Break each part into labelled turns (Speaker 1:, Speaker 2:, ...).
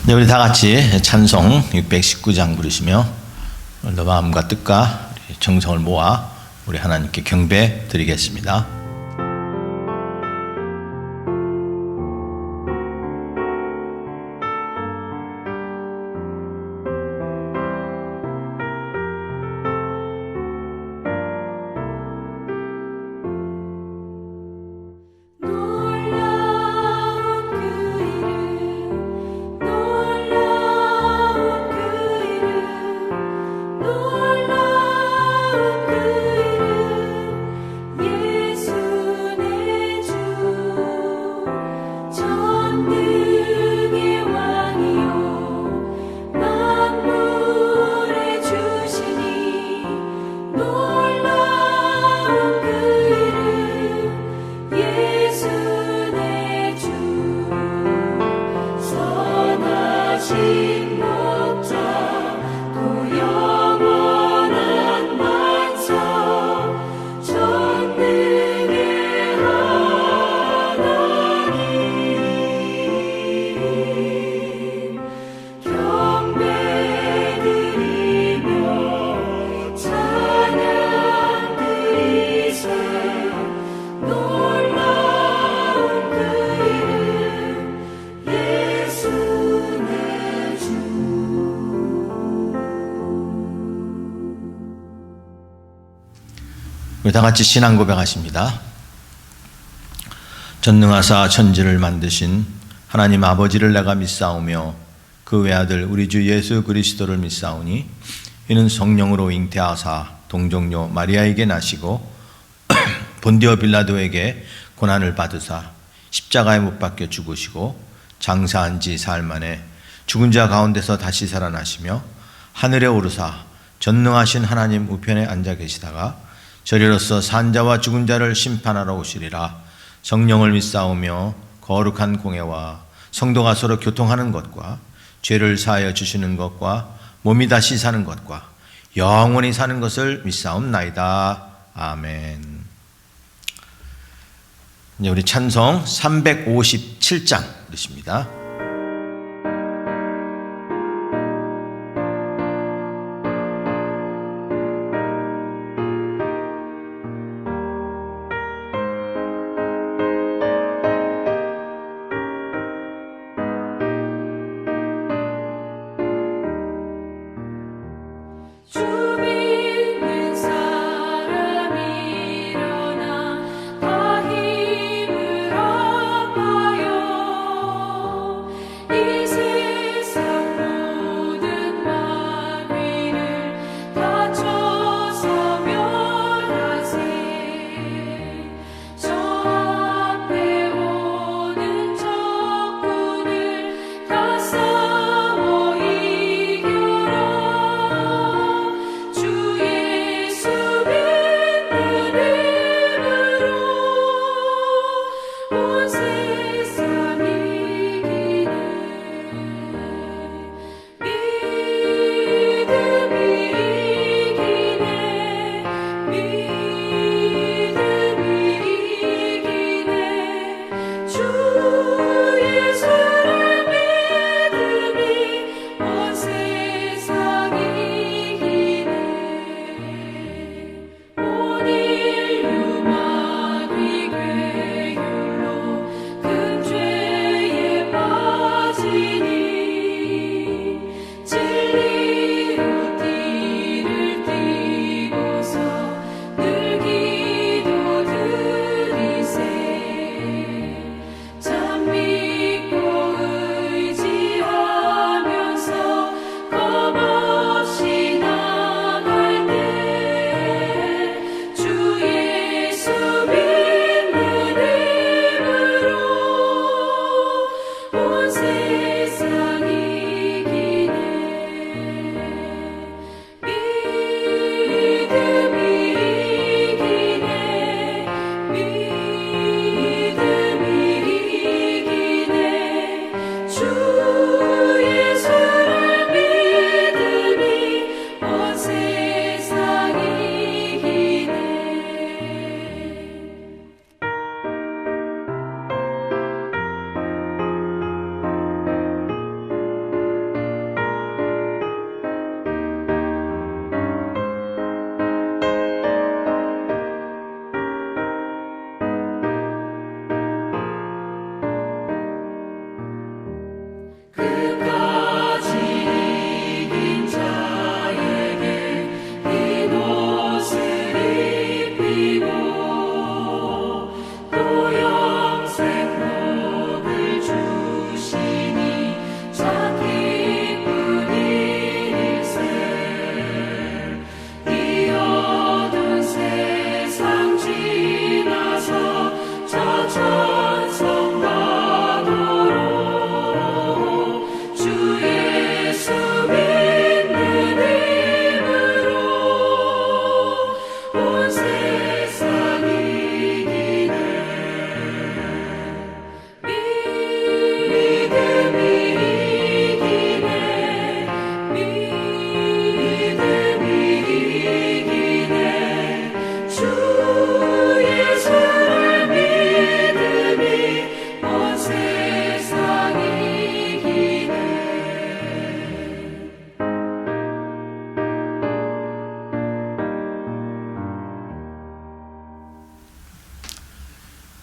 Speaker 1: 네, 우리 다 같이 찬송 619장 부르시며 오늘도 마음과 뜻과 정성을 모아 우리 하나님께 경배 드리겠습니다. 우리 다 같이 신앙 고백하십니다. 전능하사 천지를 만드신 하나님 아버지를 내가 믿사오며 그 외아들 우리 주 예수 그리스도를 믿사오니 이는 성령으로 잉태하사 동정녀 마리아에게 나시고 본디오 빌라도에게 고난을 받으사 십자가에 못 박혀 죽으시고 장사한 지 사흘 만에 죽은 자 가운데서 다시 살아나시며 하늘에 오르사 전능하신 하나님 우편에 앉아 계시다가 저리로서 산자와 죽은 자를 심판하러 오시리라. 성령을 믿사오며 거룩한 공회와 성도가 서로 교통하는 것과 죄를 사하여 주시는 것과 몸이 다시 사는 것과 영원히 사는 것을 믿사옵나이다. 아멘. 이제 우리 찬송 357장 부르십니다.
Speaker 2: 다 힘을 합하여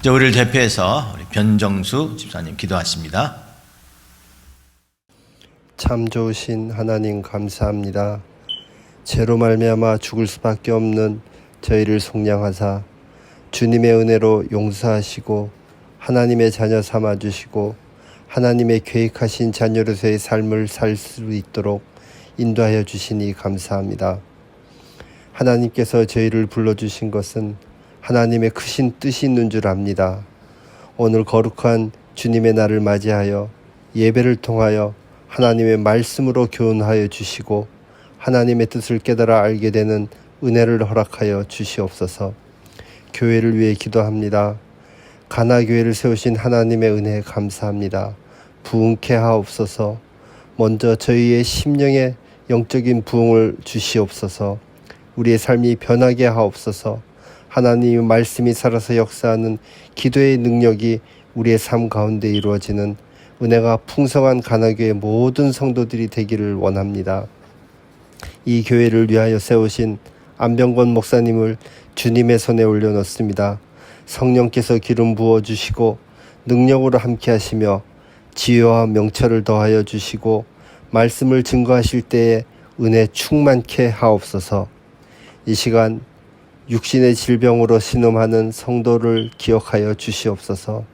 Speaker 1: 우리를 대표해서 우리 변정수 집사님 기도하십니다.
Speaker 2: 참 좋으신 하나님 감사합니다. 죄로 말미암아 죽을 수밖에 없는 저희를 속량하사 주님의 은혜로 용서하시고 하나님의 자녀 삼아주시고 하나님의 계획하신 자녀로서의 삶을 살 수 있도록 인도하여 주시니 감사합니다. 하나님께서 저희를 불러주신 것은 하나님의 크신 뜻이 있는 줄 압니다. 오늘 거룩한 주님의 날을 맞이하여 예배를 통하여 하나님의 말씀으로 교훈하여 주시고 하나님의 뜻을 깨달아 알게 되는 은혜를 허락하여 주시옵소서. 교회를 위해 기도합니다. 가나교회를 세우신 하나님의 은혜에 감사합니다. 부흥케 하옵소서. 먼저 저희의 심령에 영적인 부흥을 주시옵소서. 우리의 삶이 변하게 하옵소서. 하나님의 말씀이 살아서 역사하는 기도의 능력이 우리의 삶 가운데 이루어지는 은혜가 풍성한 가나교회 모든 성도들이 되기를 원합니다. 이 교회를 위하여 세우신 안병권 목사님을 주님의 손에 올려놓습니다. 성령께서 기름 부어주시고 능력으로 함께 하시며 지혜와 명철을 더하여 주시고 말씀을 증거하실 때에 은혜 충만케 하옵소서. 이 시간 육신의 질병으로 신음하는 성도를 기억하여 주시옵소서.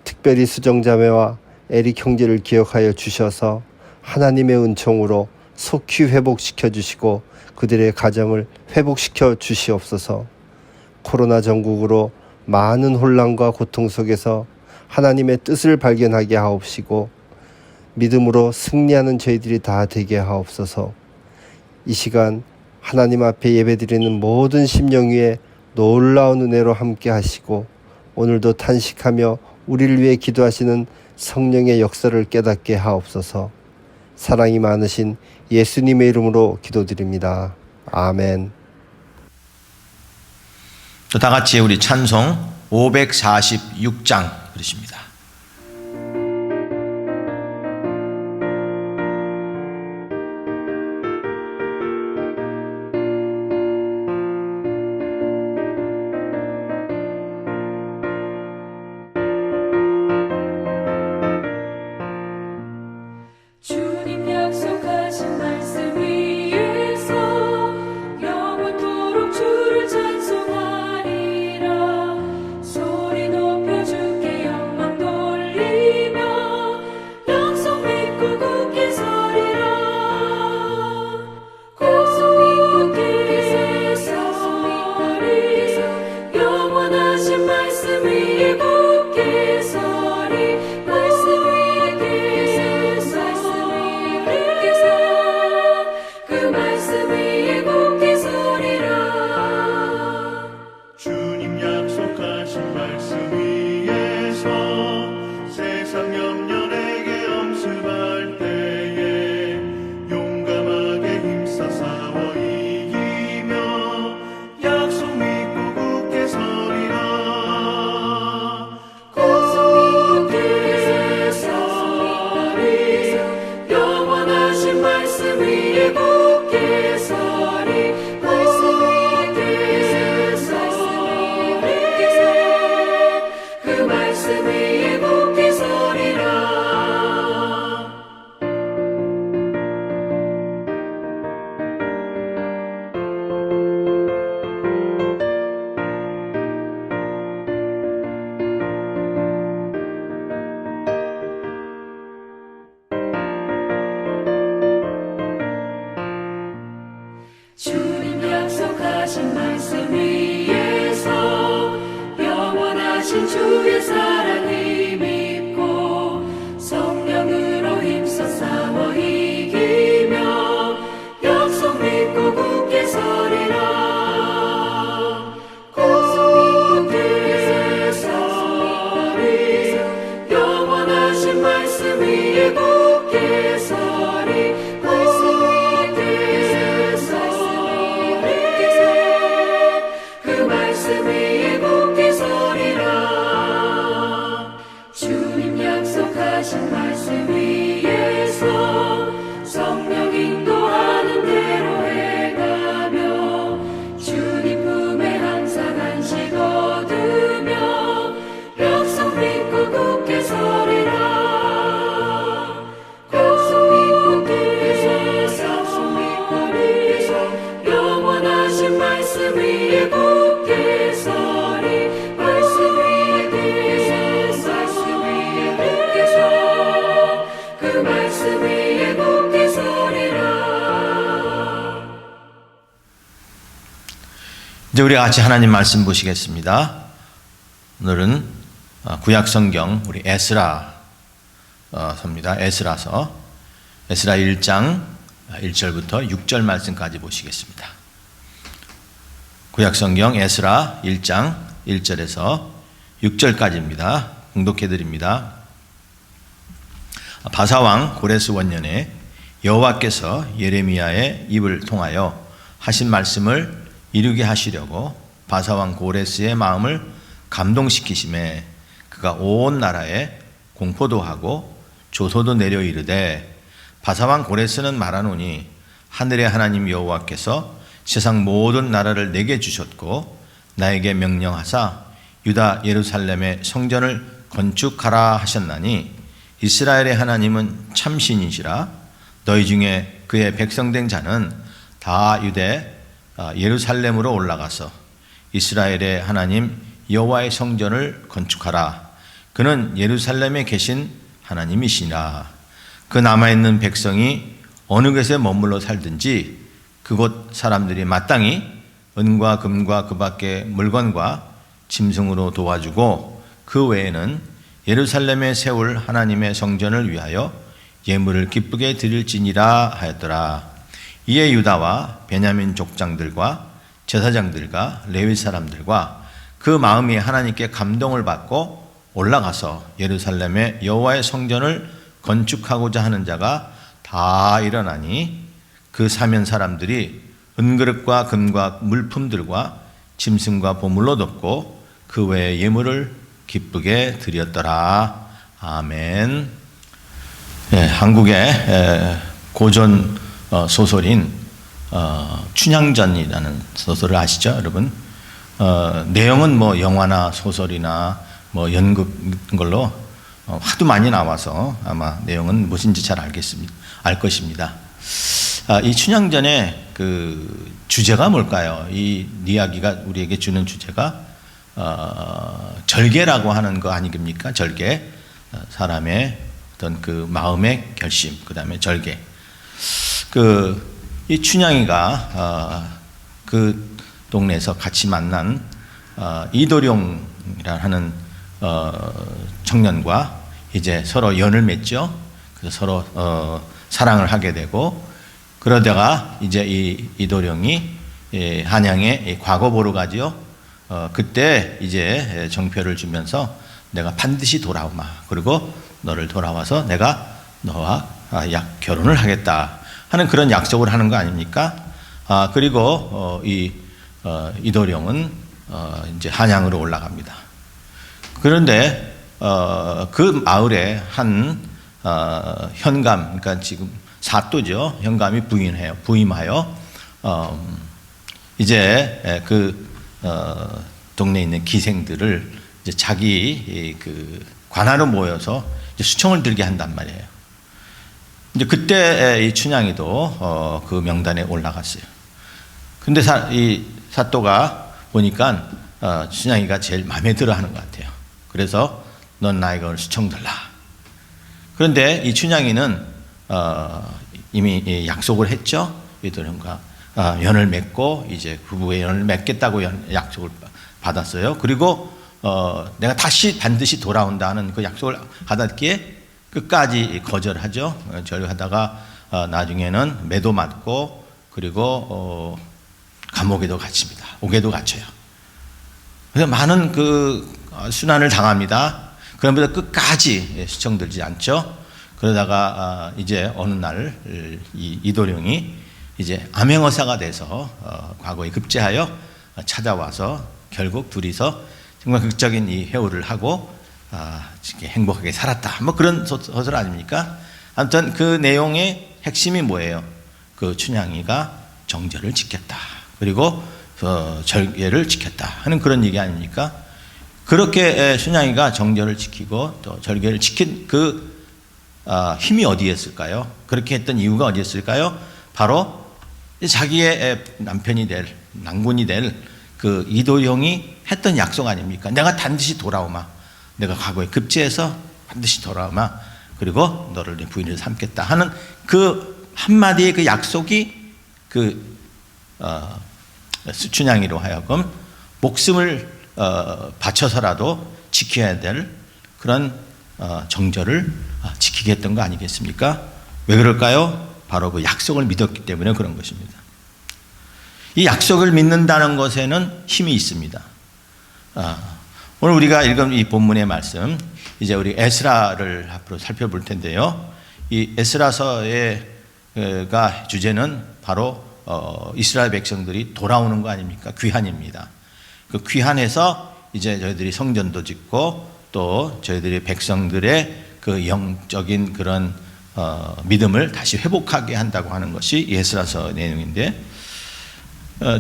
Speaker 2: 특별히 수정자매와 에릭 형제를 기억하여 주셔서 하나님의 은총으로 속히 회복시켜 주시고 그들의 가정을 회복시켜 주시옵소서. 코로나 전국으로 많은 혼란과 고통 속에서 하나님의 뜻을 발견하게 하옵시고 믿음으로 승리하는 저희들이 다 되게 하옵소서. 이 시간 하나님 앞에 예배드리는 모든 심령 위에 놀라운 은혜로 함께 하시고 오늘도 탄식하며 우리를 위해 기도하시는 성령의 역사를 깨닫게 하옵소서. 사랑이 많으신 예수님의 이름으로 기도드립니다. 아멘.
Speaker 1: 또 다 같이 우리 찬송 546장 부르십니다.
Speaker 3: 주님 약속하신 말씀 위에서 영원토록 주를 찬송하리라. 소리 높여 주께 영광
Speaker 1: 이제 우리 같이 하나님 말씀 보시겠습니다. 오늘은 구약 성경 우리 에스라서입니다. 에스라서 에스라 1장 1절부터 6절 말씀까지 보시겠습니다. 구약 성경 에스라 1장 1절에서 6절까지입니다. 공독해 드립니다. 바사왕 고레스 원년에 여호와께서 예레미야의 입을 통하여 하신 말씀을 이루게 하시려고 바사왕 고레스의 마음을 감동시키심에 그가 온 나라에 공포도 하고 조소도 내려 이르되 바사왕 고레스는 말하노니 하늘의 하나님 여호와께서 세상 모든 나라를 내게 주셨고 나에게 명령하사 유다 예루살렘의 성전을 건축하라 하셨나니 이스라엘의 하나님은 참신이시라. 너희 중에 그의 백성된 자는 다 유대 예루살렘으로 올라가서 이스라엘의 하나님 여호와의 성전을 건축하라. 그는 예루살렘에 계신 하나님이시라. 그 남아있는 백성이 어느 곳에 머물러 살든지 그곳 사람들이 마땅히 은과 금과 그 밖의 물건과 짐승으로 도와주고 그 외에는 예루살렘에 세울 하나님의 성전을 위하여 예물을 기쁘게 드릴지니라 하였더라. 이에 유다와 베냐민 족장들과 제사장들과 레위 사람들과 그 마음이 하나님께 감동을 받고 올라가서 예루살렘에 여호와의 성전을 건축하고자 하는 자가 다 일어나니 그 사면 사람들이 은그릇과 금과 물품들과 짐승과 보물로 덮고 그 외의 예물을 기쁘게 드렸더라. 아멘. 네, 한국의 고전 소설인 춘향전이라는 소설을 아시죠, 여러분? 내용은 뭐 영화나 소설이나 뭐 연극 걸로 하도 많이 나와서 아마 내용은 무엇인지 잘 알 것입니다. 이 춘향전의 그 주제가 뭘까요? 이 이야기가 우리에게 주는 주제가 절개라고 하는 거 아니겠습니까? 절개, 사람의 어떤 그 마음의 결심, 그 다음에 절개. 이 춘향이가 그 동네에서 같이 만난 이도룡이라 하는 청년과 이제 서로 연을 맺죠. 그래서 서로 사랑을 하게 되고, 그러다가 이제 이 이도룡이 한양에 과거 보러 가지요. 그때 이제 정표를 주면서 내가 반드시 돌아오마. 그리고 너를 돌아와서 내가 너와 결혼을 하겠다 하는 그런 약속을 하는 거 아닙니까? 그리고 이도룡은 이제 한양으로 올라갑니다. 그런데 그 마을에 한 현감, 그러니까 지금 사또죠. 현감이 부임하여 이제 그 동네에 있는 기생들을 이제 자기 그 관하로 모여서 이제 수청을 들게 한단 말이에요. 이제 그때 이 춘향이도 그 명단에 올라갔어요. 근데 이 사또가 보니까 춘향이가 제일 마음에 들어 하는 것 같아요. 그래서 넌 나에게 오늘 수청 들라. 그런데 이 춘향이는 이미 약속을 했죠. 이도령과 연을 맺고 이제 부부의 연을 맺겠다고 약속을 받았어요. 그리고 내가 다시 반드시 돌아온다는 그 약속을 받았기에 끝까지 거절하죠. 절하다가 나중에는 매도 맞고 그리고 감옥에도 갇힙니다. 옥에도 갇혀요. 그래서 많은 그 순환을 당합니다. 그러면서 끝까지 수청 들지 않죠. 그러다가 이제 어느 날 이도령이 이제 암행어사가 돼서 과거에 급제하여 찾아와서 결국 둘이서 정말 극적인 이 회오를 하고 행복하게 살았다. 뭐 그런 소설 아닙니까? 아무튼 그 내용의 핵심이 뭐예요? 그 춘향이가 정절을 지켰다. 그리고 절개를 지켰다 하는 그런 얘기 아닙니까? 그렇게 춘향이가 정절을 지키고 또 절개를 지킨 그 힘이 어디에 있을까요? 그렇게 했던 이유가 어디에 있을까요? 바로 자기의 남편이 될, 낭군이 될 그 이도령이 했던 약속 아닙니까? 내가 반드시 돌아오마. 내가 과거에 급제해서 반드시 돌아오마. 그리고 너를 내 부인을 삼겠다 하는 그 한마디의 그 약속이 그 춘향이로 하여금 목숨을 바쳐서라도 지켜야 될 그런 정절을 지키게 했던 거 아니겠습니까? 왜 그럴까요? 바로 그 약속을 믿었기 때문에 그런 것입니다. 이 약속을 믿는다는 것에는 힘이 있습니다. 오늘 우리가 읽은 이 본문의 말씀, 이제 우리 에스라를 앞으로 살펴볼 텐데요. 이 에스라서의 주제는 바로 이스라엘 백성들이 돌아오는 거 아닙니까? 귀환입니다. 그 귀환해서 이제 저희들이 성전도 짓고 또 저희들이 백성들의 그 영적인 그런 믿음을 다시 회복하게 한다고 하는 것이 에스라서 내용인데,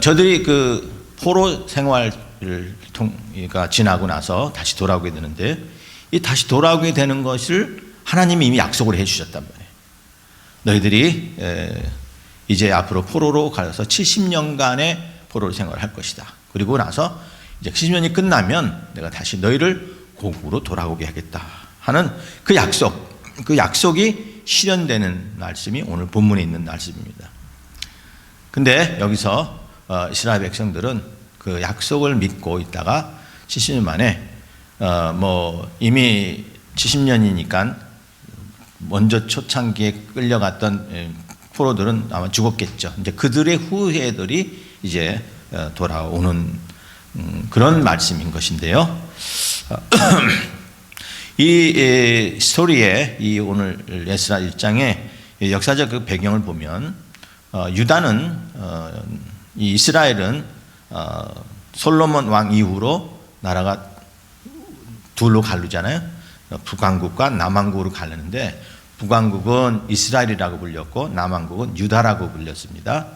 Speaker 1: 저들이 그 포로 생활을 지나고 나서 다시 돌아오게 되는데, 이 다시 돌아오게 되는 것을 하나님이 이미 약속을 해주셨단 말이에요. 너희들이 이제 앞으로 포로로 가서 70년간의 포로 생활을 할 것이다. 그리고 나서 이제 70년이 끝나면 내가 다시 너희를 고국으로 돌아오게 하겠다 하는 그 약속이 실현되는 말씀이 오늘 본문에 있는 말씀입니다. 근데 여기서 이스라엘 백성들은 그 약속을 믿고 있다가 70년 만에 이미 70년이니까 먼저 초창기에 끌려갔던 포로들은 아마 죽었겠죠. 이제 그들의 후예들이 이제 돌아오는 그런 말씀인 것인데요. 이 스토리에 이 오늘 에스라 1장의 역사적 그 배경을 보면 유다는 이 이스라엘은 솔로몬 왕 이후로 나라가 둘로 갈르잖아요. 북왕국과 남왕국으로 갈르는데 북왕국은 이스라엘이라고 불렸고 남왕국은 유다라고 불렸습니다.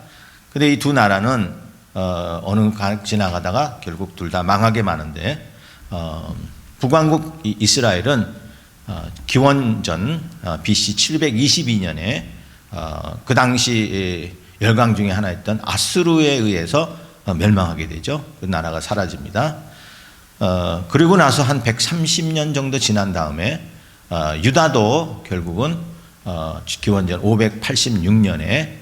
Speaker 1: 근데 이 두 나라는 어느 지나가다가 결국 둘 다 망하게 마는데, 북왕국 이스라엘은 기원전 BC 722년에 그 당시 열강 중에 하나였던 아수르에 의해서 멸망하게 되죠. 그 나라가 사라집니다. 그리고 나서 한 130년 정도 지난 다음에 유다도 결국은 기원전 586년에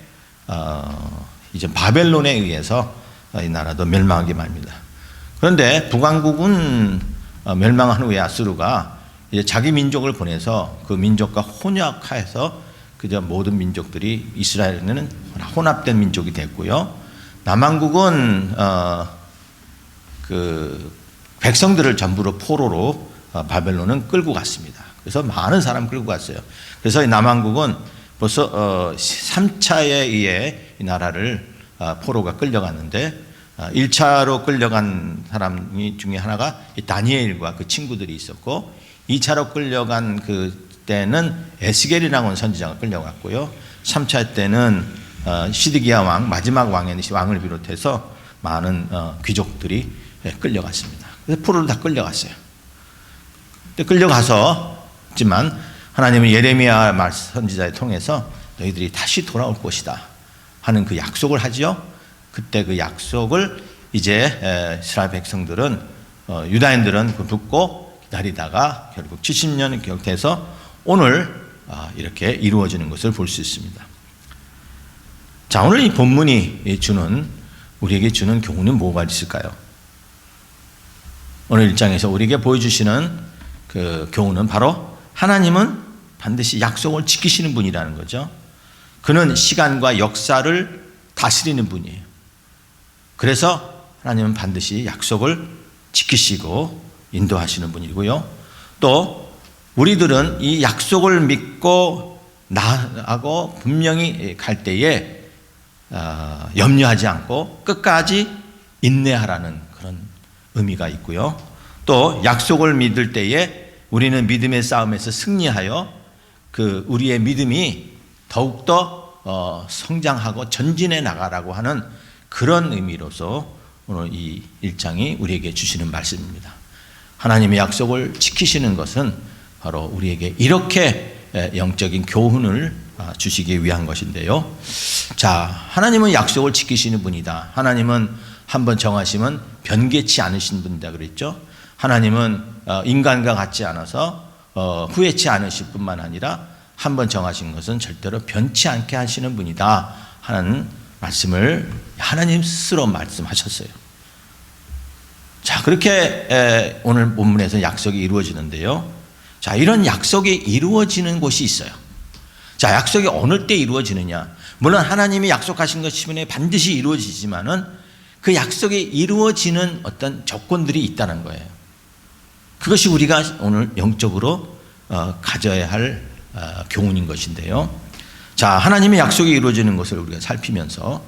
Speaker 1: 이제 바벨론에 의해서 이 나라도 멸망하게 맙니다. 그런데 북왕국은 멸망한 후에 아수르가 이제 자기 민족을 보내서 그 민족과 혼역해서 그저 모든 민족들이 이스라엘에는 혼합된 민족이 됐고요. 남왕국은 그 백성들을 전부로 포로로 바벨론은 끌고 갔습니다. 그래서 많은 사람 끌고 갔어요. 그래서 이 남왕국은 벌써 3차에 의해 이 나라를 포로가 끌려갔는데, 1차로 끌려간 사람 중에 하나가 다니엘과 그 친구들이 있었고, 2차로 끌려간 그 때는 에스겔이라고 하는 선지자가 끌려갔고요. 3차 때는 시드기야 왕, 마지막 왕을 비롯해서 많은 귀족들이 끌려갔습니다. 그래서 포로를 다 끌려갔어요. 근데 끌려가서지만 하나님은 예레미야 선지자를 통해서 너희들이 다시 돌아올 것이다 하는 그 약속을 하죠. 그때 그 약속을 이제 이스라엘 백성들은 유다인들은 그 듣고 기다리다가 결국 70년이 기억돼서 오늘 이렇게 이루어지는 것을 볼 수 있습니다. 자, 오늘 이 본문이 우리에게 주는 교훈은 뭐가 있을까요? 오늘 1장에서 우리에게 보여주시는 그 교훈은 바로 하나님은 반드시 약속을 지키시는 분이라는 거죠. 그는 시간과 역사를 다스리는 분이에요. 그래서 하나님은 반드시 약속을 지키시고 인도하시는 분이고요. 또 우리들은 이 약속을 믿고 나아가고 분명히 갈 때에 염려하지 않고 끝까지 인내하라는 그런 의미가 있고요. 또 약속을 믿을 때에 우리는 믿음의 싸움에서 승리하여 그 우리의 믿음이 더욱더 성장하고 전진해 나가라고 하는 그런 의미로서 오늘 이 1장이 우리에게 주시는 말씀입니다. 하나님의 약속을 지키시는 것은 바로 우리에게 이렇게 영적인 교훈을 주시기 위한 것인데요. 자, 하나님은 약속을 지키시는 분이다. 하나님은 한번 정하시면 변개치 않으신 분이다 그랬죠. 하나님은 인간과 같지 않아서 후회치 않으실 뿐만 아니라 한번 정하신 것은 절대로 변치 않게 하시는 분이다 하는 말씀을 하나님 스스로 말씀하셨어요. 자, 그렇게 오늘 본문에서 약속이 이루어지는데요. 자, 이런 약속이 이루어지는 곳이 있어요. 자, 약속이 어느 때 이루어지느냐? 물론 하나님이 약속하신 것이면 반드시 이루어지지만은 그 약속이 이루어지는 어떤 조건들이 있다는 거예요. 그것이 우리가 오늘 영적으로 가져야 할 교훈인 것인데요. 자, 하나님의 약속이 이루어지는 것을 우리가 살피면서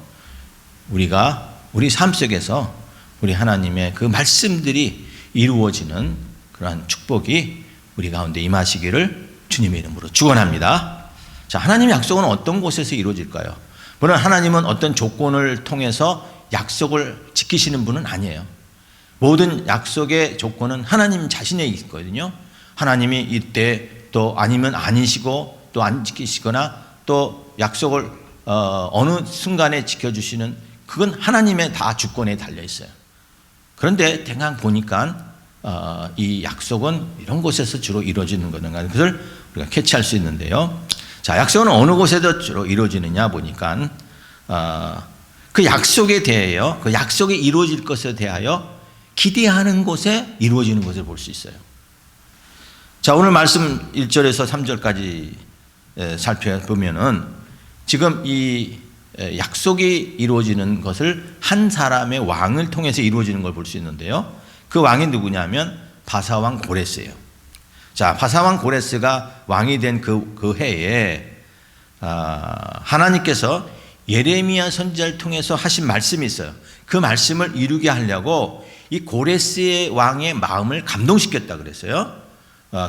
Speaker 1: 우리가 우리 삶 속에서 우리 하나님의 그 말씀들이 이루어지는 그러한 축복이 우리 가운데 임하시기를 주님의 이름으로 축원합니다. 자, 하나님의 약속은 어떤 곳에서 이루어질까요? 물론 하나님은 어떤 조건을 통해서 약속을 지키시는 분은 아니에요. 모든 약속의 조건은 하나님 자신에 있거든요. 하나님이 이때 또 아니면 아니시고 또 안 지키시거나 또 약속을 어느 순간에 지켜주시는 그건 하나님의 다 주권에 달려 있어요. 그런데 대강 보니까 이 약속은 이런 곳에서 주로 이루어지는 거는가 그것을 우리가 캐치할 수 있는데요. 자, 약속은 어느 곳에서 주로 이루어지느냐 보니까 그 약속에 대하여 그 약속이 이루어질 것에 대하여 기대하는 곳에 이루어지는 것을 볼 수 있어요. 자, 오늘 말씀 1절에서 3절까지 살펴보면은 지금 이 약속이 이루어지는 것을 한 사람의 왕을 통해서 이루어지는 걸 볼 수 있는데요. 그 왕이 누구냐면 바사왕 고레스예요. 자, 바사왕 고레스가 왕이 된 그 해에 하나님께서 예레미야 선지자를 통해서 하신 말씀이 있어요. 그 말씀을 이루게 하려고 이 고레스의 왕의 마음을 감동시켰다 그랬어요.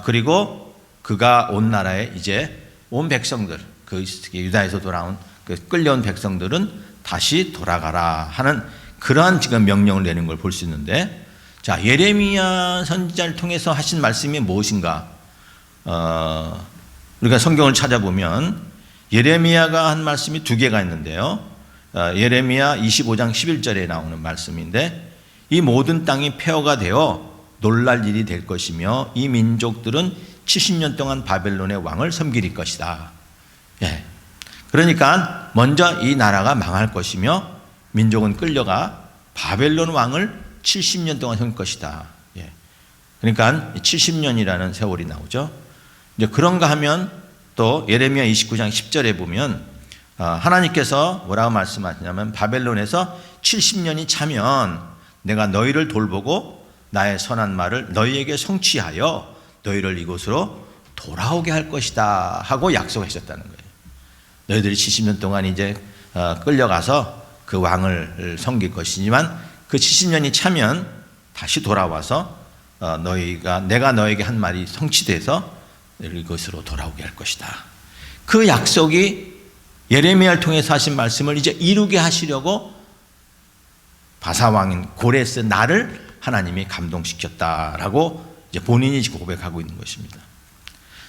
Speaker 1: 그리고 그가 온 나라에 이제 온 백성들, 그 유다에서 돌아온 그 끌려온 백성들은 다시 돌아가라 하는 그러한 지금 명령을 내는 걸 볼 수 있는데, 자, 예레미야 선지자를 통해서 하신 말씀이 무엇인가? 우리가 성경을 찾아보면 예레미야가 한 말씀이 두 개가 있는데요. 예레미야 25장 11절에 나오는 말씀인데, 이 모든 땅이 폐허가 되어 놀랄 일이 될 것이며 이 민족들은 70년 동안 바벨론의 왕을 섬길 것이다. 예. 그러니까 먼저 이 나라가 망할 것이며 민족은 끌려가 바벨론 왕을 70년 동안 섬길 것이다. 예. 그러니까 70년이라는 세월이 나오죠. 이제 그런가 하면 또 예레미야 29장 10절에 보면 하나님께서 뭐라고 말씀하시냐면 바벨론에서 70년이 차면 내가 너희를 돌보고 나의 선한 말을 너희에게 성취하여 너희를 이곳으로 돌아오게 할 것이다 하고 약속하셨다는 거예요. 너희들이 70년 동안 이제 끌려가서 그 왕을 섬길 것이지만 그 70년이 차면 다시 돌아와서 내가 너에게 한 말이 성취돼서 이것으로 돌아오게 할 것이다. 그 약속이 예레미야를 통해서 하신 말씀을 이제 이루게 하시려고 바사왕인 고레스 나를 하나님이 감동시켰다라고 이제 본인이 고백하고 있는 것입니다.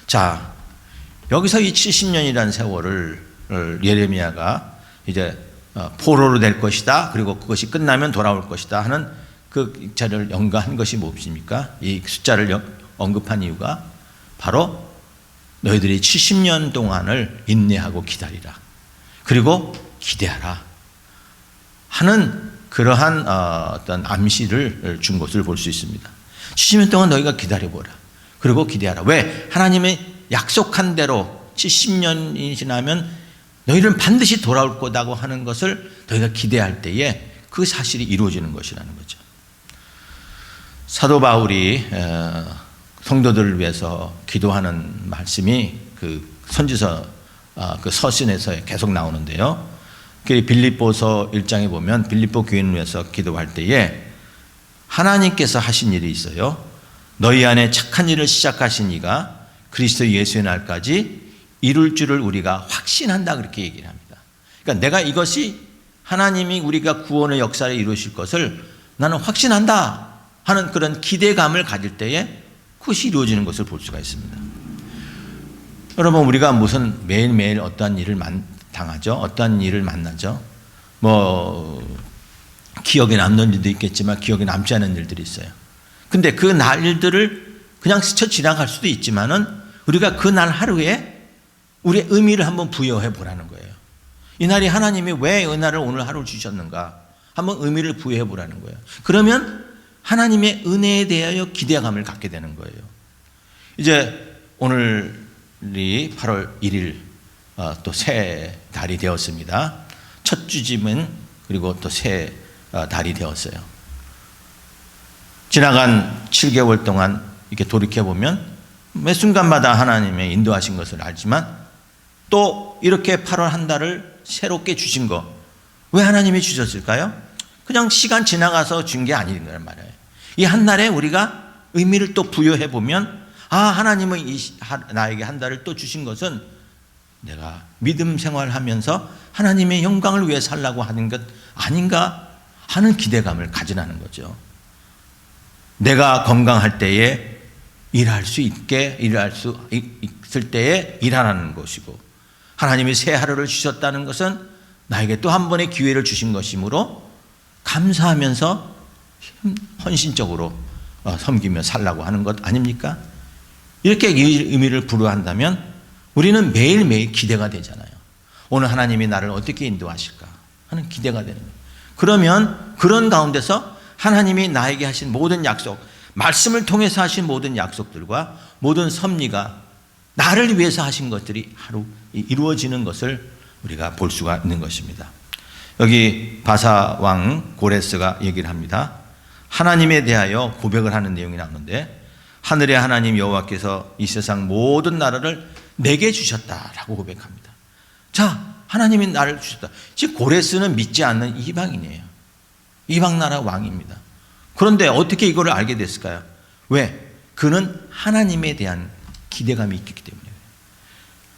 Speaker 1: 자, 여기서 이 70년이라는 세월을 예레미야가 이제 포로로 될 것이다. 그리고 그것이 끝나면 돌아올 것이다 하는 그 자를 연가한 것이 무엇입니까? 이 숫자를 언급한 이유가 바로 너희들이 70년 동안을 인내하고 기다리라. 그리고 기대하라 하는 그러한 어떤 암시를 준 것을 볼 수 있습니다. 70년 동안 너희가 기다려보라. 그리고 기대하라. 왜? 하나님의 약속한 대로 70년이 지나면 너희는 반드시 돌아올 거다고 하는 것을 너희가 기대할 때에 그 사실이 이루어지는 것이라는 거죠. 사도 바울이 성도들을 위해서 기도하는 말씀이 그 선지서 그 서신에서 계속 나오는데요. 빌립보서 1장에 보면 빌립보 교인을 위해서 기도할 때에 하나님께서 하신 일이 있어요. 너희 안에 착한 일을 시작하신 이가 그리스도 예수의 날까지 이룰 줄을 우리가 확신한다 그렇게 얘기를 합니다. 그러니까 내가 이것이 하나님이 우리가 구원의 역사를 이루실 것을 나는 확신한다 하는 그런 기대감을 가질 때에 그것이 이루어지는 것을 볼 수가 있습니다. 여러분, 우리가 무슨 매일매일 어떠한 일을 당하죠? 어떠한 일을 만나죠? 기억에 남는 일도 있겠지만 기억에 남지 않은 일들이 있어요. 근데 그 날들을 그냥 스쳐 지나갈 수도 있지만은 우리가 그 날 하루에 우리의 의미를 한번 부여해 보라는 거예요. 이 날이 하나님이 왜 은혜를 오늘 하루 주셨는가 한번 의미를 부여해 보라는 거예요. 그러면 하나님의 은혜에 대하여 기대감을 갖게 되는 거예요. 이제 오늘이 8월 1일 또 새 달이 되었습니다. 첫 주짐은 그리고 또 새 달이 되었어요. 지나간 7개월 동안 이렇게 돌이켜보면 매 순간마다 하나님의 인도하신 것을 알지만 또 이렇게 8월 한 달을 새롭게 주신 거 왜 하나님이 주셨을까요? 그냥 시간 지나가서 준 게 아니란 말이에요. 이 한 달에 우리가 의미를 또 부여해 보면 하나님은 나에게 한 달을 또 주신 것은 내가 믿음 생활하면서 하나님의 영광을 위해 살라고 하는 것 아닌가 하는 기대감을 가지라는 거죠. 내가 건강할 때에 일할 수 있을 때에 일하라는 것이고, 하나님이 새 하루를 주셨다는 것은 나에게 또 한 번의 기회를 주신 것이므로 감사하면서 헌신적으로 섬기며 살라고 하는 것 아닙니까? 이렇게 의미를 부여한다면 우리는 매일매일 기대가 되잖아요. 오늘 하나님이 나를 어떻게 인도하실까 하는 기대가 되는 거예요. 그러면 그런 가운데서 하나님이 나에게 하신 모든 약속, 말씀을 통해서 하신 모든 약속들과 모든 섭리가 나를 위해서 하신 것들이 하루 이루어지는 것을 우리가 볼 수가 있는 것입니다. 여기 바사왕 고레스가 얘기를 합니다. 하나님에 대하여 고백을 하는 내용이 나오는데, 하늘의 하나님 여호와께서 이 세상 모든 나라를 내게 주셨다라고 고백합니다. 자, 하나님이 나를 주셨다. 즉 고레스는 믿지 않는 이방인이에요. 이방 나라 왕입니다. 그런데 어떻게 이거를 알게 됐을까요? 왜? 그는 하나님에 대한 기대감이 있기 때문이에요.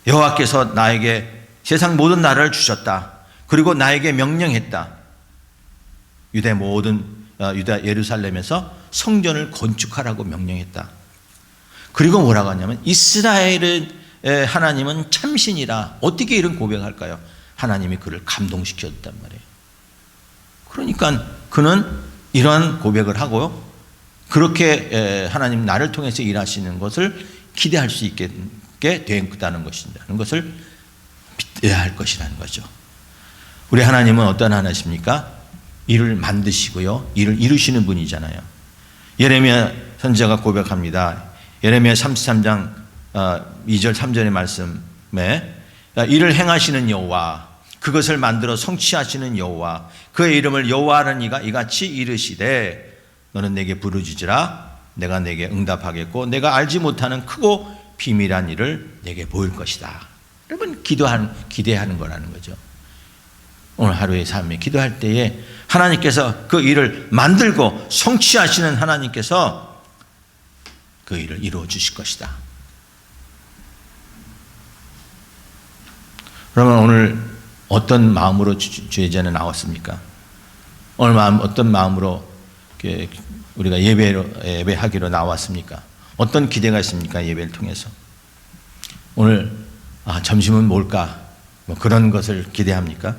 Speaker 1: 여호와께서 나에게 세상 모든 나라를 주셨다. 그리고 나에게 명령했다. 유다 예루살렘에서 성전을 건축하라고 명령했다. 그리고 뭐라고 하냐면 이스라엘의 하나님은 참신이라. 어떻게 이런 고백할까요? 하나님이 그를 감동시켰단 말이에요. 그러니까 그는 이러한 고백을 하고 그렇게 하나님 나를 통해서 일하시는 것을 기대할 수 있게 되었다는 것이라는 것을 믿어야 할 것이라는 거죠. 우리 하나님은 어떤 하나님이십니까? 일을 만드시고요, 일을 이루시는 분이잖아요. 예레미야 선지자가 고백합니다. 예레미야 33장 2절 3절의 말씀에 일을 행하시는 여호와, 그것을 만들어 성취하시는 여호와, 그의 이름을 여호와라는 이가 이같이 이르시되 너는 내게 부르짖으라. 내가 내게 응답하겠고 내가 알지 못하는 크고 비밀한 일을 내게 보일 것이다. 여러분 기대하는 거라는 거죠. 오늘 하루의 삶에 기도할 때에 하나님께서 그 일을 만들고 성취하시는 하나님께서 그 일을 이루어 주실 것이다. 그러면 오늘 어떤 마음으로 주제전에 나왔습니까? 오늘 어떤 마음으로 우리가 예배하기로 나왔습니까? 어떤 기대가 있습니까? 예배를 통해서. 오늘 점심은 뭘까? 뭐 그런 것을 기대합니까?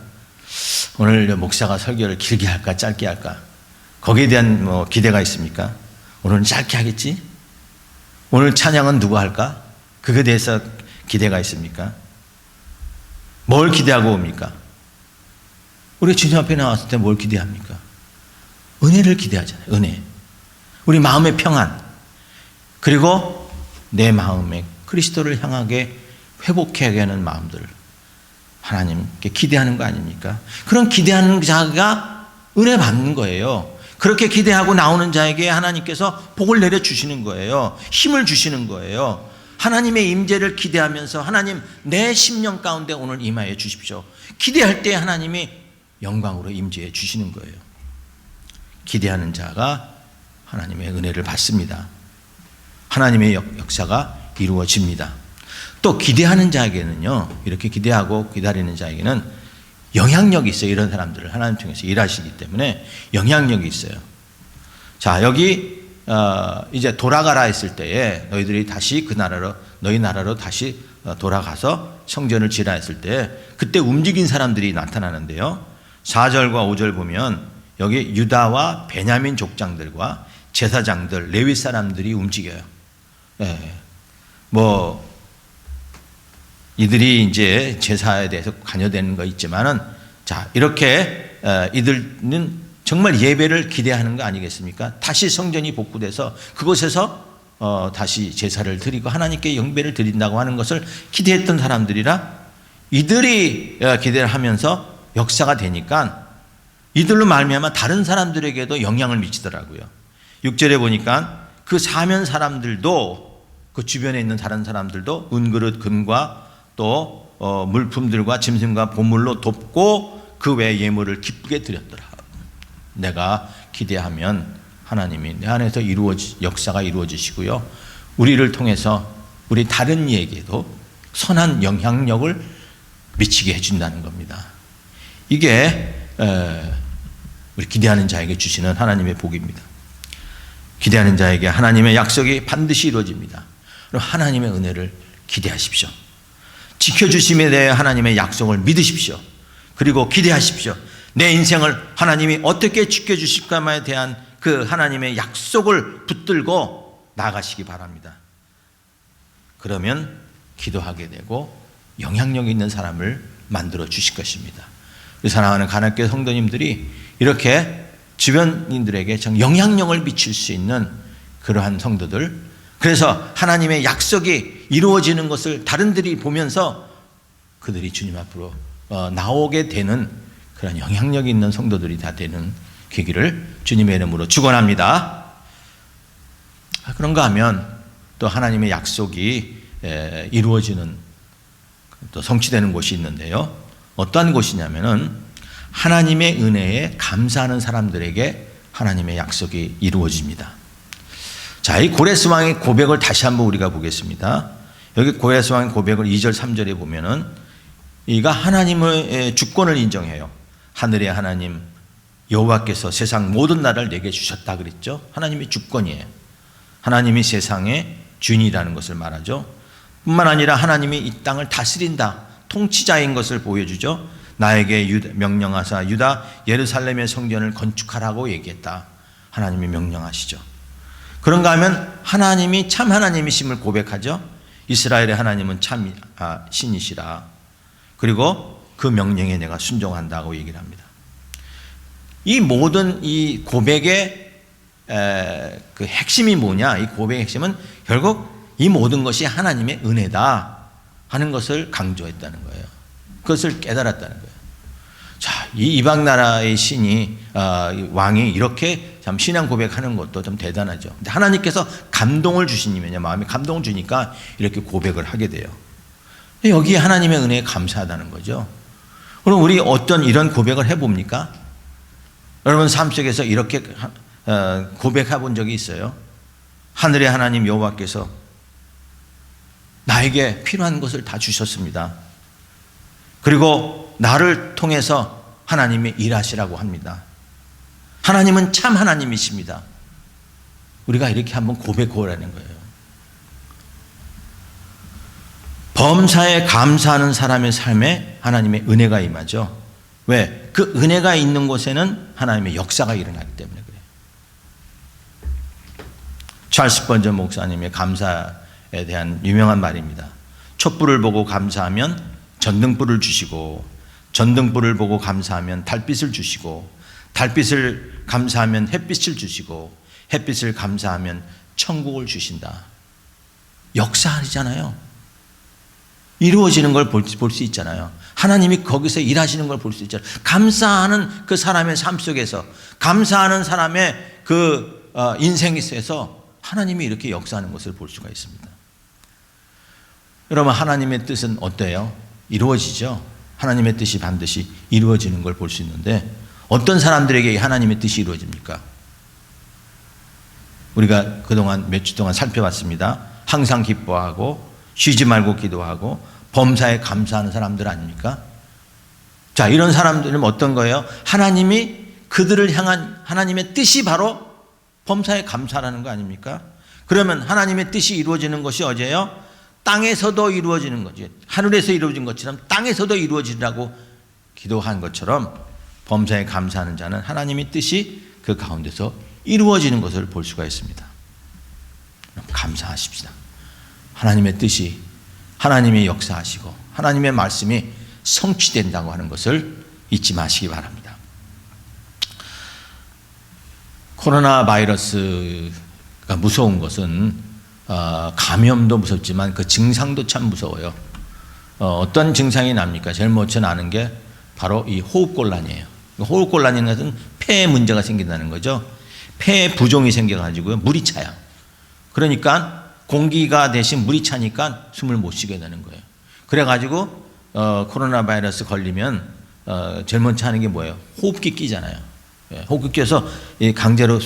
Speaker 1: 오늘 목사가 설교를 길게 할까 짧게 할까? 거기에 대한 뭐 기대가 있습니까? 오늘은 짧게 하겠지? 오늘 찬양은 누가 할까? 그거에 대해서 기대가 있습니까? 뭘 기대하고 옵니까? 우리 주님 앞에 나왔을 때 뭘 기대합니까? 은혜를 기대하잖아요. 은혜. 우리 마음의 평안. 그리고 내 마음에 그리스도를 향하게 회복하게 하는 마음들을 하나님께 기대하는 거 아닙니까? 그런 기대하는 자가 은혜 받는 거예요. 그렇게 기대하고 나오는 자에게 하나님께서 복을 내려주시는 거예요. 힘을 주시는 거예요. 하나님의 임재를 기대하면서 하나님 내 심령 가운데 오늘 임하여 주십시오. 기대할 때 하나님이 영광으로 임재해 주시는 거예요. 기대하는 자가 하나님의 은혜를 받습니다. 하나님의 역사가 이루어집니다. 또 기대하는 자에게는요, 이렇게 기대하고 기다리는 자에게는 영향력이 있어요. 이런 사람들을 하나님 통해서 일하시기 때문에 영향력이 있어요. 자, 여기 이제 돌아가라 했을 때에 너희들이 다시 너희 나라로 다시 돌아가서 성전을 지라 했을 때 그때 움직인 사람들이 나타나는데요. 4절과 5절 보면 여기 유다와 베냐민 족장들과 제사장들, 레위 사람들이 움직여요. 뭐 이들이 이제 제사에 대해서 관여되는 거 있지만은, 자, 이렇게 이들은 정말 예배를 기대하는 거 아니겠습니까? 다시 성전이 복구돼서 그곳에서 다시 제사를 드리고 하나님께 영배를 드린다고 하는 것을 기대했던 사람들이라, 이들이 기대를 하면서 역사가 되니까 이들로 말미암아 다른 사람들에게도 영향을 미치더라고요. 6절에 보니까 그 사면 사람들도, 그 주변에 있는 다른 사람들도 은그릇 금과 또 물품들과 짐승과 보물로 돕고 그 외 예물을 기쁘게 드렸더라. 내가 기대하면 하나님이 내 안에서 역사가 이루어지시고요, 우리를 통해서 우리 다른 이에게도 선한 영향력을 미치게 해준다는 겁니다. 이게 우리 기대하는 자에게 주시는 하나님의 복입니다. 기대하는 자에게 하나님의 약속이 반드시 이루어집니다. 그럼 하나님의 은혜를 기대하십시오. 지켜주심에 대해 하나님의 약속을 믿으십시오. 그리고 기대하십시오. 내 인생을 하나님이 어떻게 지켜주실까에 대한 그 하나님의 약속을 붙들고 나가시기 바랍니다. 그러면 기도하게 되고 영향력 있는 사람을 만들어 주실 것입니다. 사랑하는 가나교회 성도님들이 이렇게 주변인들에게 정 영향력을 미칠 수 있는 그러한 성도들, 그래서 하나님의 약속이 이루어지는 것을 다른들이 보면서 그들이 주님 앞으로 나오게 되는 그런 영향력 있는 성도들이 다 되는 계기를 주님의 이름으로 축원합니다. 그런가 하면 또 하나님의 약속이 이루어지는, 또 성취되는 곳이 있는데요. 어떠한 곳이냐면은 하나님의 은혜에 감사하는 사람들에게 하나님의 약속이 이루어집니다. 자, 이 고레스 왕의 고백을 다시 한번 우리가 보겠습니다. 여기 고레스 왕의 고백을 2절 3절에 보면은 이가 하나님의 주권을 인정해요. 하늘의 하나님 여호와께서 세상 모든 나라를 내게 주셨다 그랬죠. 하나님의 주권이에요. 하나님이 세상의 주인이라는 것을 말하죠. 뿐만 아니라 하나님이 이 땅을 다스린다, 통치자인 것을 보여주죠. 나에게 명령하사 유다 예루살렘의 성전을 건축하라고 얘기했다. 하나님이 명령하시죠. 그런가 하면 하나님이 참 하나님이심을 고백하죠. 이스라엘의 하나님은 참 신이시라. 그리고 그 명령에 내가 순종한다고 얘기를 합니다. 이 모든 이 고백의 그 핵심이 뭐냐? 이 고백의 핵심은 결국 이 모든 것이 하나님의 은혜다 하는 것을 강조했다는 거예요. 그것을 깨달았다는 거예요. 자, 이 이방 나라의 신이 왕이 이렇게 참 신앙 고백하는 것도 좀 대단하죠. 근데 하나님께서 감동을 주시니면요, 마음에 감동을 주니까 이렇게 고백을 하게 돼요. 여기에 하나님의 은혜에 감사하다는 거죠. 그럼 우리 어떤 이런 고백을 해봅니까? 여러분 삶 속에서 이렇게 고백해 본 적이 있어요? 하늘의 하나님 여호와께서 나에게 필요한 것을 다 주셨습니다. 그리고 나를 통해서 하나님이 일하시라고 합니다. 하나님은 참 하나님이십니다. 우리가 이렇게 한번 고백하라는 거예요. 범사에 감사하는 사람의 삶에 하나님의 은혜가 임하죠. 왜? 그 은혜가 있는 곳에는 하나님의 역사가 일어나기 때문에 그래요. 찰스 번전 목사님의 감사에 대한 유명한 말입니다. 촛불을 보고 감사하면 전등불을 주시고, 전등불을 보고 감사하면 달빛을 주시고, 달빛을 감사하면 햇빛을 주시고, 햇빛을 감사하면 천국을 주신다. 역사이잖아요. 이루어지는 걸 볼 수 있잖아요. 하나님이 거기서 일하시는 걸 볼 수 있잖아요. 감사하는 그 사람의 삶 속에서, 감사하는 사람의 그 인생 속에서 하나님이 이렇게 역사하는 것을 볼 수가 있습니다. 여러분, 하나님의 뜻은 어때요? 이루어지죠. 하나님의 뜻이 반드시 이루어지는 걸 볼 수 있는데, 어떤 사람들에게 하나님의 뜻이 이루어집니까? 우리가 그동안 몇 주 동안 살펴봤습니다. 항상 기뻐하고 쉬지 말고 기도하고 범사에 감사하는 사람들 아닙니까? 자, 이런 사람들은 어떤 거예요? 하나님이 그들을 향한 하나님의 뜻이 바로 범사에 감사라는 거 아닙니까? 그러면 하나님의 뜻이 이루어지는 것이 어제요? 땅에서도 이루어지는 거지. 하늘에서 이루어진 것처럼 땅에서도 이루어지라고 기도한 것처럼 범사에 감사하는 자는 하나님의 뜻이 그 가운데서 이루어지는 것을 볼 수가 있습니다. 감사하십시다. 하나님의 뜻이, 하나님이 역사하시고 하나님의 말씀이 성취된다고 하는 것을 잊지 마시기 바랍니다. 코로나 바이러스가 무서운 것은 감염도 무섭지만 그 증상도 참 무서워요. 어떤 증상이 납니까? 제일 먼저 나는 게 바로 이 호흡곤란이에요. 호흡곤란인 것은 폐에 문제가 생긴다는 거죠. 폐에 부종이 생겨가지고요, 물이 차요. 그러니까 공기가 대신 물이 차니까 숨을 못 쉬게 되는 거예요. 그래가지고 코로나 바이러스 걸리면 제일 먼저 하는 게 뭐예요? 호흡기 끼잖아요. 호흡기 껴서 강제로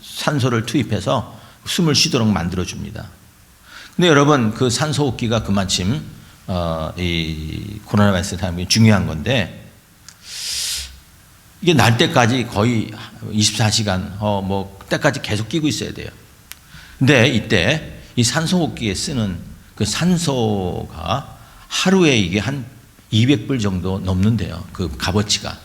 Speaker 1: 산소를 투입해서 숨을 쉬도록 만들어줍니다. 근데 여러분, 그 산소호흡기가 그만큼 이 코로나 바이러스 타임이 중요한 건데, 이게 날 때까지 거의 24시간 때까지 계속 끼고 있어야 돼요. 근데 이때 이 산소호흡기에 쓰는 그 산소가 하루에 이게 한 200불 정도 넘는데요. 그 값어치가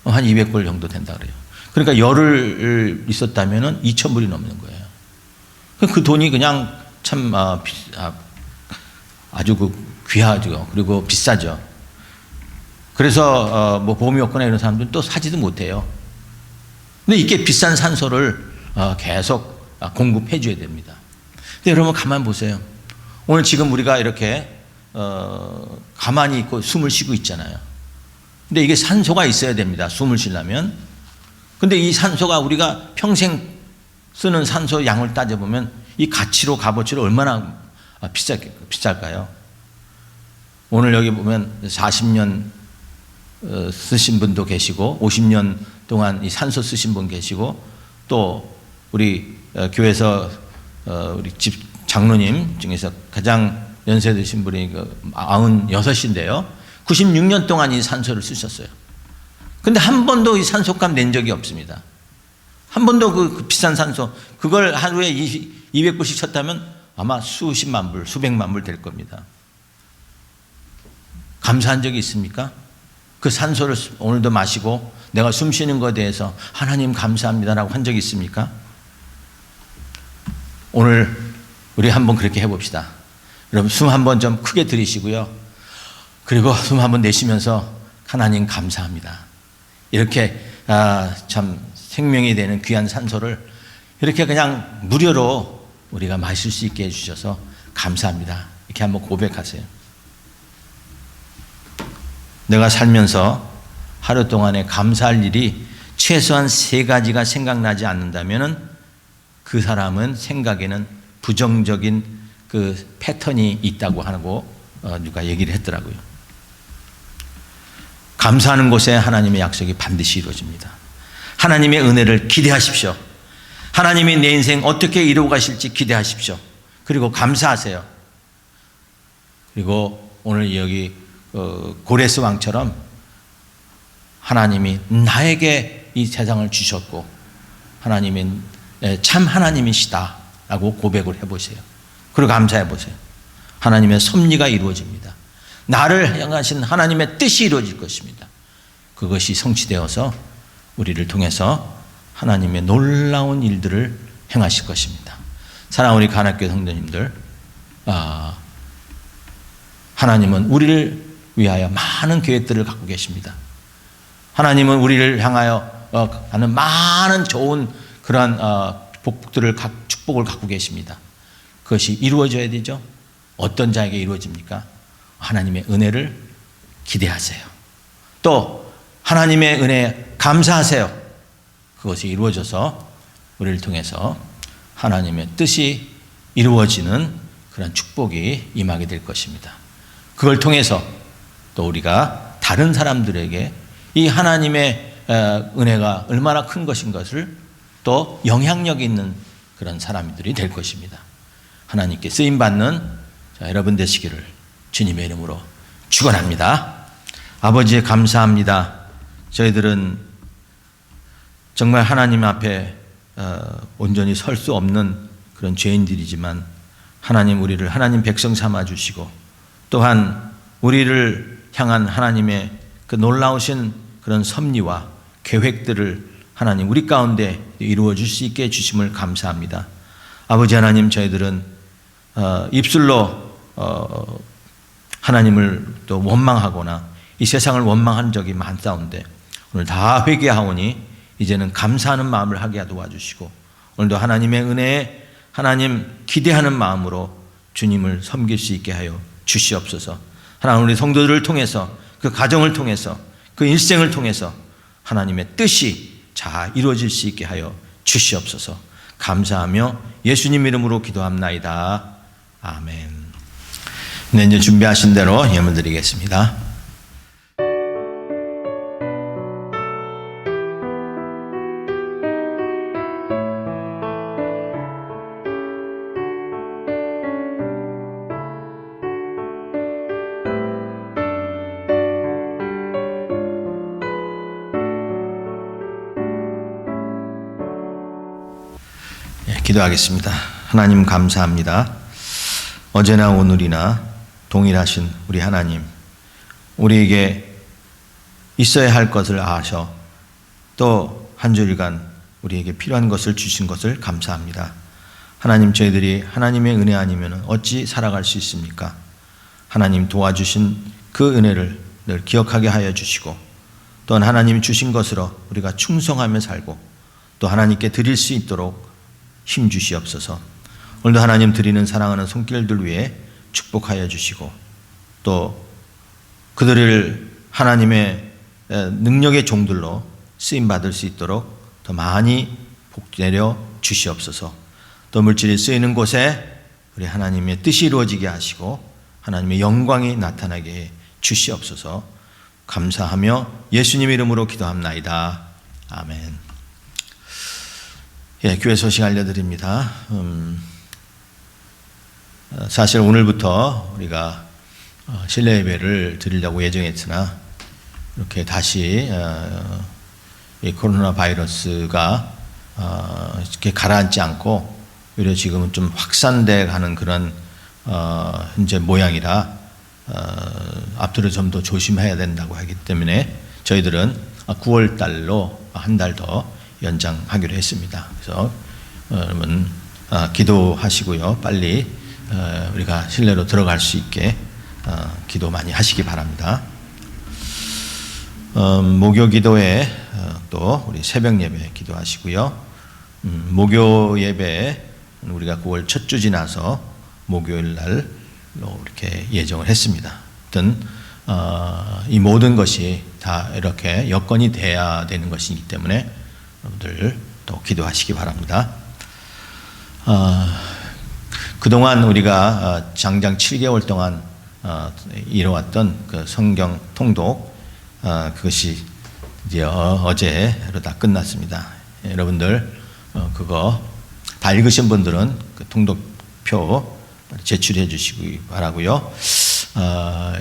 Speaker 1: 한 200불 정도 된다 그래요. 그러니까 열흘 있었다면은 2,000불이 넘는 거예요. 그 돈이 그냥 참 아주 귀하죠. 그리고 비싸죠. 그래서 보험이 없거나 이런 사람들은 또 사지도 못해요. 근데 이렇게 비싼 산소를 계속 공급해 줘야 됩니다. 근데 여러분 가만 보세요. 오늘 지금 우리가 이렇게 가만히 있고 숨을 쉬고 있잖아요. 근데 이게 산소가 있어야 됩니다. 숨을 쉬려면. 근데 이 산소가 우리가 평생 쓰는 산소 양을 따져보면 이 값어치로 얼마나 비쌀까요? 오늘 여기 보면 40년 쓰신 분도 계시고 50년 동안 이 산소 쓰신 분 계시고 또 우리 교회에서 우리 집 장로님 중에서 가장 연세 드신 분이 96인데요. 96년 동안 이 산소를 쓰셨어요. 근데 한 번도 이 산소값 낸 적이 없습니다. 한 번도 그 비싼 산소, 그걸 하루에 200불씩 쳤다면 아마 수십만 불, 수백만 불 될 겁니다. 감사한 적이 있습니까? 그 산소를 오늘도 마시고 내가 숨 쉬는 것에 대해서 하나님 감사합니다라고 한 적이 있습니까? 오늘 우리 한번 그렇게 해봅시다. 여러분 숨 한번 좀 크게 들이쉬고요. 그리고 숨 한번 내쉬면서 하나님 감사합니다. 이렇게 참 생명이 되는 귀한 산소를 이렇게 그냥 무료로 우리가 마실 수 있게 해주셔서 감사합니다. 이렇게 한번 고백하세요. 내가 살면서 하루 동안에 감사할 일이 최소한 3가지가 생각나지 않는다면 그 사람은 생각에는 부정적인 그 패턴이 있다고 하고 누가 얘기를 했더라고요. 감사하는 곳에 하나님의 약속이 반드시 이루어집니다. 하나님의 은혜를 기대하십시오. 하나님이 내 인생 어떻게 이루어 가실지 기대하십시오. 그리고 감사하세요. 그리고 오늘 여기 고레스 왕처럼 하나님이 나에게 이 세상을 주셨고 하나님이 참 하나님이시다라고 고백을 해보세요. 그리고 감사해 보세요. 하나님의 섭리가 이루어집니다. 나를 향하신 하나님의 뜻이 이루어질 것입니다. 그것이 성취되어서 우리를 통해서 하나님의 놀라운 일들을 행하실 것입니다. 사랑하는 우리 가나교회 성도님들, 하나님은 우리를 위하여 많은 계획들을 갖고 계십니다. 하나님은 우리를 향하여 하는 많은 좋은 그런 축복을 갖고 계십니다. 그것이 이루어져야 되죠. 어떤 자에게 이루어집니까? 하나님의 은혜를 기대하세요. 또 하나님의 은혜에 감사하세요. 그것이 이루어져서 우리를 통해서 하나님의 뜻이 이루어지는 그런 축복이 임하게 될 것입니다. 그걸 통해서 또 우리가 다른 사람들에게 이 하나님의 은혜가 얼마나 큰 것인 것을 또 영향력 있는 그런 사람들이 될 것입니다. 하나님께 쓰임받는 여러분 되시기를 주님의 이름으로 축원합니다. 아버지 감사합니다. 저희들은 정말 하나님 앞에 온전히 설 수 없는 그런 죄인들이지만 하나님 우리를 하나님 백성 삼아 주시고 또한 우리를 향한 하나님의 그 놀라우신 그런 섭리와 계획들을 하나님 우리 가운데 이루어 줄 수 있게 해주심을 감사합니다. 아버지 하나님 저희들은 입술로 하나님을 또 원망하거나 이 세상을 원망한 적이 많사온데 오늘 다 회개하오니 이제는 감사하는 마음을 하게 도와주시고 오늘도 하나님의 은혜에 하나님 기대하는 마음으로 주님을 섬길 수 있게 하여 주시옵소서. 하나님 우리 성도들을 통해서 그 가정을 통해서 그 일생을 통해서 하나님의 뜻이 잘 이루어질 수 있게 하여 주시옵소서. 감사하며 예수님 이름으로 기도합나이다. 아멘. 네, 이제 준비하신 대로 예물 드리겠습니다. 기도하겠습니다. 하나님 감사합니다. 어제나 오늘이나 동일하신 우리 하나님, 우리에게 있어야 할 것을 아셔 또 한 주일간 우리에게 필요한 것을 주신 것을 감사합니다. 하나님, 저희들이 하나님의 은혜 아니면 어찌 살아갈 수 있습니까? 하나님 도와주신 그 은혜를 늘 기억하게 하여 주시고 또한 하나님이 주신 것으로 우리가 충성하며 살고 또 하나님께 드릴 수 있도록 힘 주시옵소서. 오늘도 하나님 드리는 사랑하는 손길들 위해 축복하여 주시고 또 그들을 하나님의 능력의 종들로 쓰임받을 수 있도록 더 많이 복 내려 주시옵소서. 또 물질이 쓰이는 곳에 우리 하나님의 뜻이 이루어지게 하시고 하나님의 영광이 나타나게 해 주시옵소서. 감사하며 예수님 이름으로 기도합나이다. 아멘. 예, 교회 소식 알려드립니다. 사실 오늘부터 우리가 실내 예배를 드리려고 예정했으나 이렇게 다시 이 코로나 바이러스가 이렇게 가라앉지 않고 오히려 지금은 좀 확산돼 가는 그런 현재 모양이라 앞으로 좀 더 조심해야 된다고 하기 때문에 저희들은 9월 달로 한 달 더 연장하기로 했습니다. 그래서 여러분 기도하시고요. 빨리 우리가 실내로 들어갈 수 있게 기도 많이 하시기 바랍니다. 목요 기도에 또 우리 새벽 예배 기도하시고요. 목요 예배 우리가 9월 첫 주 지나서 목요일 날로 이렇게 예정을 했습니다. 하여튼 이 모든 것이 다 이렇게 여건이 돼야 되는 것이기 때문에 여러분들 또 기도하시기 바랍니다. 그동안 우리가 장장 7개월 동안 이뤄왔던 그 성경 통독 그것이 이제 어제로 다 끝났습니다. 여러분들 그거 다 읽으신 분들은 그 통독표 제출해 주시기 바라고요.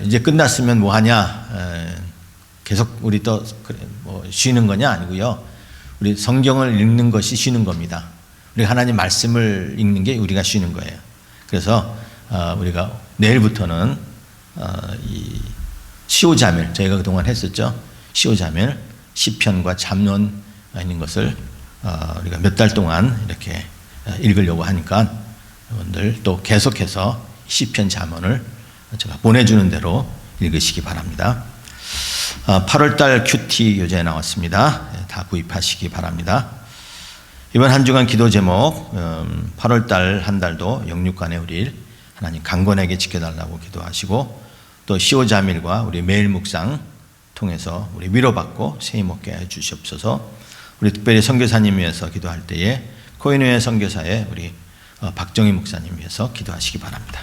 Speaker 1: 이제 끝났으면 뭐 하냐? 계속 우리 또 뭐 쉬는 거냐? 아니고요. 우리 성경을 읽는 것이 쉬는 겁니다. 우리 하나님 말씀을 읽는 게 우리가 쉬는 거예요. 그래서 우리가 내일부터는 이 시오자멜 저희가 그동안 했었죠. 시오자멜 시편과 잠언 있는 것을 우리가 몇 달 동안 이렇게 읽으려고 하니까 여러분들 또 계속해서 시편 잠언을 제가 보내주는 대로 읽으시기 바랍니다. 8월달 큐티 요즘에 나왔습니다. 다 구입하시기 바랍니다. 이번 한 주간 기도 제목 8월달 한 달도 영육간에 우리 하나님 강건하게 지켜달라고 기도하시고 또 시오자밀과 우리 매일 묵상 통해서 우리 위로받고 세임 얻게 해 주시옵소서. 우리 특별히 선교사님 위해서 기도할 때에 코인회 선교사의 우리 박정희 목사님 위해서 기도하시기 바랍니다.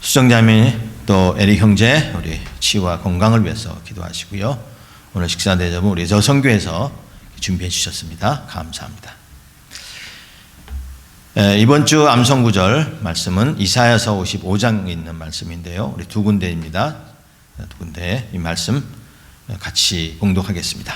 Speaker 1: 수정자매 또 에릭 형제 우리 치유와 건강을 위해서 기도하시고요. 오늘 식사 대접은 우리 저선교에서 준비해 주셨습니다. 감사합니다. 이번 주 암송구절 말씀은 이사야서 55장에 있는 말씀인데요. 우리 두 군데입니다. 두 군데 이 말씀 같이 봉독하겠습니다.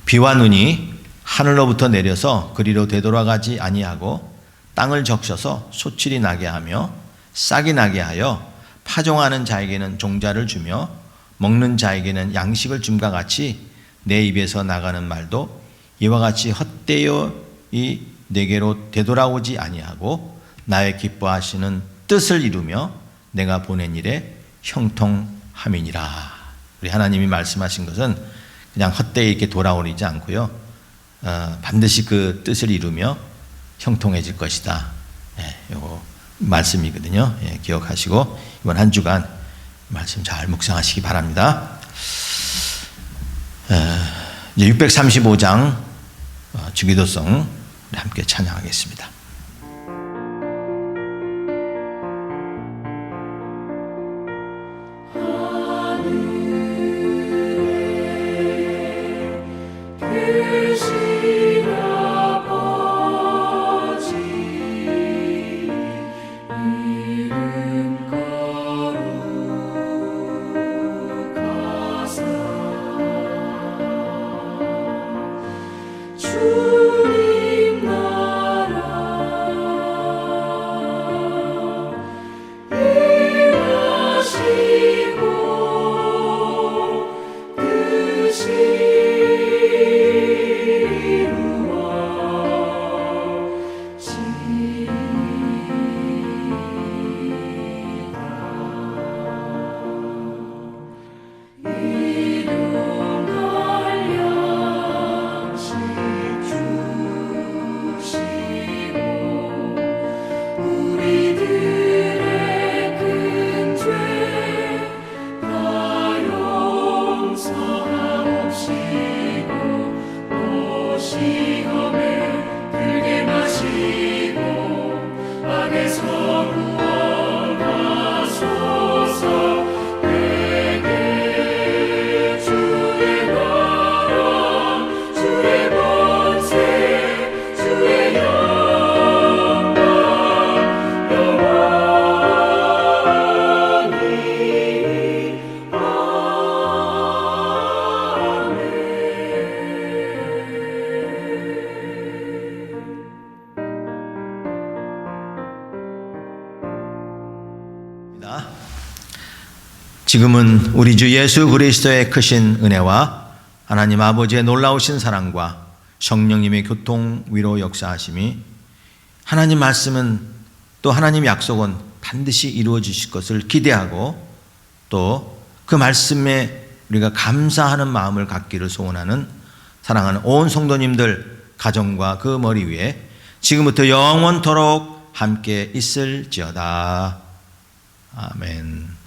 Speaker 1: 비와 눈이 하늘로부터 내려서 그리로 되돌아가지 아니하고 땅을 적셔서 소출이 나게 하며 싹이 나게 하여 파종하는 자에게는 종자를 주며 먹는 자에게는 양식을 줌과 같이 내 입에서 나가는 말도 이와 같이 헛되어 이 내게로 되돌아오지 아니하고 나의 기뻐하시는 뜻을 이루며 내가 보낸 일에 형통함이니라. 우리 하나님이 말씀하신 것은 그냥 헛되이 이렇게 돌아오지 않고요. 반드시 그 뜻을 이루며 형통해질 것이다. 요거 말씀이거든요. 기억하시고 이번 한 주간 말씀 잘 묵상하시기 바랍니다. 이제 635장 주기도성 함께 찬양하겠습니다.
Speaker 3: 주님 나라 일하시고 뜻이
Speaker 1: 지금은 우리 주 예수 그리스도의 크신 은혜와 하나님 아버지의 놀라우신 사랑과 성령님의 교통 위로 역사하심이 하나님 말씀은 또 하나님 약속은 반드시 이루어지실 것을 기대하고 또 그 말씀에 우리가 감사하는 마음을 갖기를 소원하는 사랑하는 온 성도님들 가정과 그 머리 위에 지금부터 영원토록 함께 있을지어다. 아멘.